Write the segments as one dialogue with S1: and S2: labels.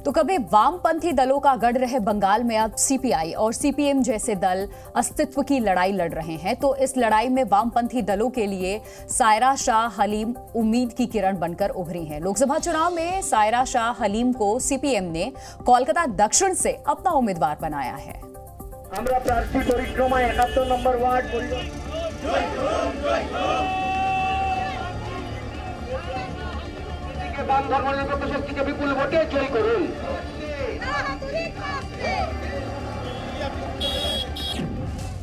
S1: तो कभी वामपंथी दलों का गढ़ रहे बंगाल में अब सीपीआई और सीपीएम जैसे दल अस्तित्व की लड़ाई लड़ रहे हैं। तो इस लड़ाई में वामपंथी दलों के लिए सायरा शाह हलीम उम्मीद की किरण बनकर उभरी हैं। लोकसभा चुनाव में सायरा शाह हलीम को सीपीएम ने कोलकाता दक्षिण से अपना उम्मीदवार बनाया है।
S2: আমরা প্রার্থী পরিক্রমা 71 নম্বর ওয়ার্ড পরিষদকে বাম ধর্মনিরপেক্ষ শক্তিকে বিপুল ভোটে জয় করুন।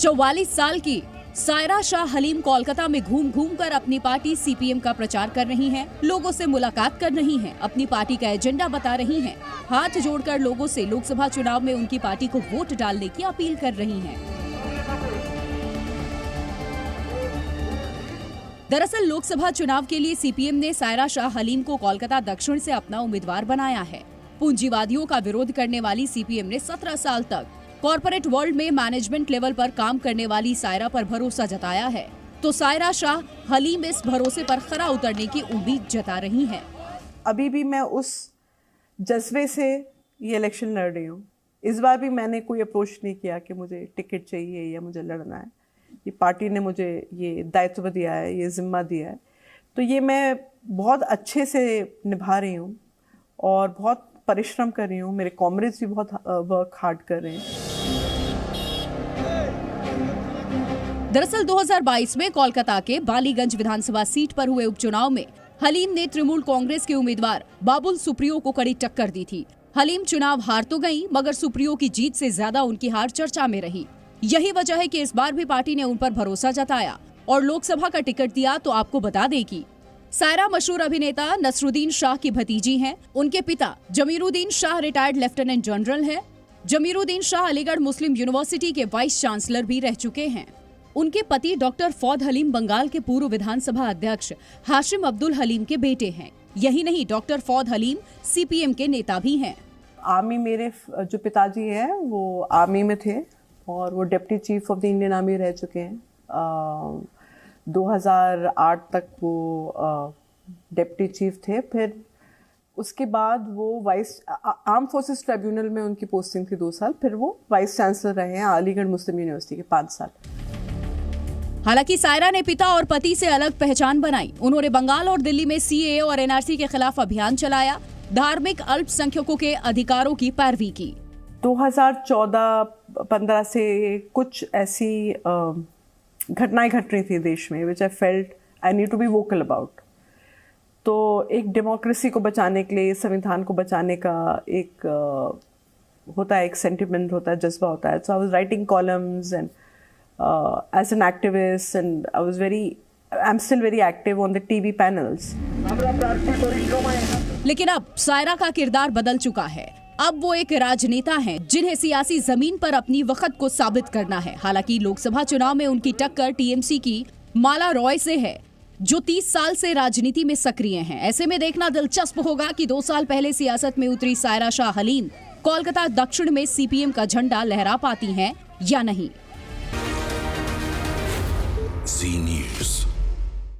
S1: 44 साल की सायरा शाह हलीम कोलकाता में घूम घूम कर अपनी पार्टी सीपीएम का प्रचार कर रही हैं, लोगों से मुलाकात कर रही हैं, अपनी पार्टी का एजेंडा बता रही हैं, हाथ जोड़कर लोगों से लोकसभा चुनाव में उनकी पार्टी को वोट डालने की अपील कर रही हैं। दरअसल लोकसभा चुनाव के लिए सीपीएम ने सायरा शाह हलीम को कोलकाता दक्षिण से अपना उम्मीदवार बनाया है। पूंजीवादियों का विरोध करने वाली सीपीएम ने 17 साल तक कॉर्पोरेट वर्ल्ड में मैनेजमेंट लेवल पर काम करने वाली सायरा पर भरोसा जताया है। तो सायरा शाह हलीम इस भरोसे पर खरा उतरने की उम्मीद जता रही हैं।
S3: अभी भी मैं उस जज्बे से ये इलेक्शन लड़ रही हूँ। इस बार भी मैंने कोई अप्रोच नहीं किया कि मुझे टिकट चाहिए या मुझे लड़ना है। ये पार्टी ने मुझे ये दायित्व दिया है, ये जिम्मा दिया है, तो ये मैं बहुत अच्छे से निभा रही हूँ और बहुत परिश्रम कर रही हूँ। मेरे कॉमरेड्स भी बहुत वर्क हार्ड कर रहे हैं।
S1: दरअसल 2022 में कोलकाता के बालीगंज विधानसभा सीट पर हुए उपचुनाव में हलीम ने तृणमूल कांग्रेस के उम्मीदवार बाबुल सुप्रियो को कड़ी टक्कर दी थी। हलीम चुनाव हार तो गई, मगर सुप्रियो की जीत से ज्यादा उनकी हार चर्चा में रही। यही वजह है कि इस बार भी पार्टी ने उन पर भरोसा जताया और लोकसभा का टिकट दिया। तो आपको बता दें कि सायरा मशहूर अभिनेता नसरुद्दीन शाह की भतीजी हैं। उनके पिता Jamiruddin Shah retired lieutenant general हैं। जमीरुद्दीन शाह अलीगढ़ मुस्लिम यूनिवर्सिटी के वाइस चांसलर भी रह चुके हैं। उनके पति डॉक्टर फौद हलीम बंगाल के पूर्व विधानसभा अध्यक्ष हाशिम अब्दुल हलीम के बेटे हैं। यही नहीं, डॉक्टर फौद हलीम सीपीएम के नेता भी हैं।
S3: आर्मी, मेरे जो पिताजी हैं वो आर्मी में थे और वो deputy chief of the Indian army रह चुके हैं। 2008 तक वो डिप्टी चीफ थे। फिर उसके बाद वो वाइस आर्म फोर्सेस ट्रिब्यूनल में उनकी पोस्टिंग थी 2 साल। फिर वो वाइस चांसलर रहे हैं अलीगढ़ मुस्लिम यूनिवर्सिटी के 5 साल।
S1: हालांकि सायरा ने पिता और पति से अलग पहचान बनाई। उन्होंने बंगाल और दिल्ली में सीएए और एनआरसी के खिलाफ अभियान चलाया, धार्मिक अल्पसंख्यकों के अधिकारों की पैरवी की।
S3: 2014-15 से कुछ ऐसी घटनाएं घट रही थी देश में, which I felt I need to be vocal about. तो एक डेमोक्रेसी को बचाने के लिए, संविधान को बचाने का एक होता है, एक सेंटिमेंट होता है, जज्बा होता है। So I was writing columns and as an activist and I am still very active on the TV panels.
S1: लेकिन अब सायरा का किरदार बदल चुका है। अब वो एक राजनेता हैं जिन्हें सियासी जमीन पर अपनी वक्त को साबित करना है। हालांकि लोकसभा चुनाव में उनकी टक्कर टीएमसी की माला रॉय से है, जो 30 साल से राजनीति में सक्रिय हैं। ऐसे में देखना दिलचस्प होगा कि 2 साल पहले सियासत में उतरी सायरा शाह हलीम कोलकाता दक्षिण में सीपीएम का झंडा लहरा पाती हैं या नहीं।
S4: जी न्यूज़।